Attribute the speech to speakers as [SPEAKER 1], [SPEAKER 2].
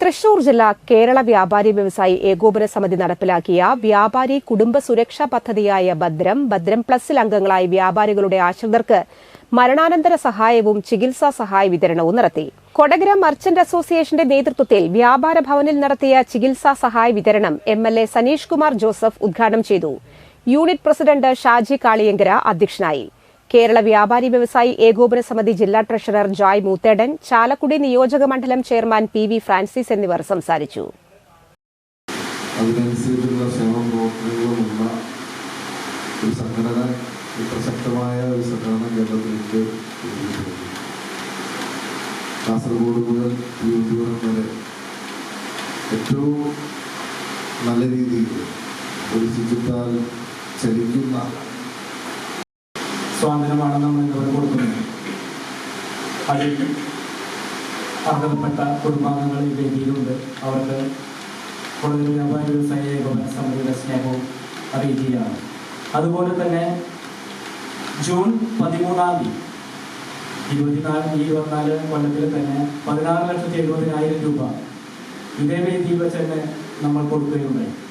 [SPEAKER 1] തൃശൂർ ജില്ല കേരള വ്യാപാരി വ്യവസായി ഏകോപന സമിതി നടപ്പിലാക്കിയ വ്യാപാരി കുടുംബ സുരക്ഷാ പദ്ധതിയായ ഭദ്രം പ്ലസിൽ അംഗങ്ങളായ വ്യാപാരികളുടെ ആശ്രിതർക്ക് മരണാനന്തര സഹായവും ചികിത്സാ സഹായ വിതരണവും നടത്തി. കൊടകര മർച്ചന്റ് അസോസിയേഷന്റെ നേതൃത്വത്തിൽ വ്യാപാര ഭവനിൽ നടത്തിയ ചികിത്സാ സഹായ വിതരണം MLA സനീഷ് കുമാർ ജോസഫ് ഉദ്ഘാടനം ചെയ്തു. യൂണിറ്റ് പ്രസിഡന്റ് ഷാജി കാളിയങ്കര അധ്യക്ഷനായി. കേരള വ്യാപാരി വ്യവസായി ഏകോപന സമിതി ജില്ലാ ട്രഷറർ ജോയ് മൂത്തേടൻ, ചാലക്കുടി നിയോജക മണ്ഡലം ചെയർമാൻ PV ഫ്രാൻസിസ് എന്നിവർ സംസാരിച്ചു.
[SPEAKER 2] കാസർഗോഡ് മുതൽ തിരുവനന്തപുരം വരെ ഏറ്റവും നല്ല രീതിയിൽ ഒരു ശുചിത്വത്താൽ ചലിക്കുന്ന
[SPEAKER 3] സ്വാതന്ത്ര്യമാണ് നമ്മൾ ഇവിടെ കൊടുക്കുന്നത്. അതിൽ അർഹതപ്പെട്ട കുടുംബാംഗങ്ങൾ ഈ വേദിയിലുണ്ട്. അവർക്ക് കൊടകര വ്യാപാരി വ്യവസായ ഏകോപന സമിതിയുടെ സ്നേഹവും അറിയിക്കുകയാണ്. അതുപോലെ തന്നെ ജൂൺ 13 2024 കൊല്ലത്തിൽ തന്നെ 16,70,000 രൂപ ഇതേ വേദിയിൽ വെച്ച് തന്നെ നമ്മൾ കൊടുക്കുകയുണ്ടായി.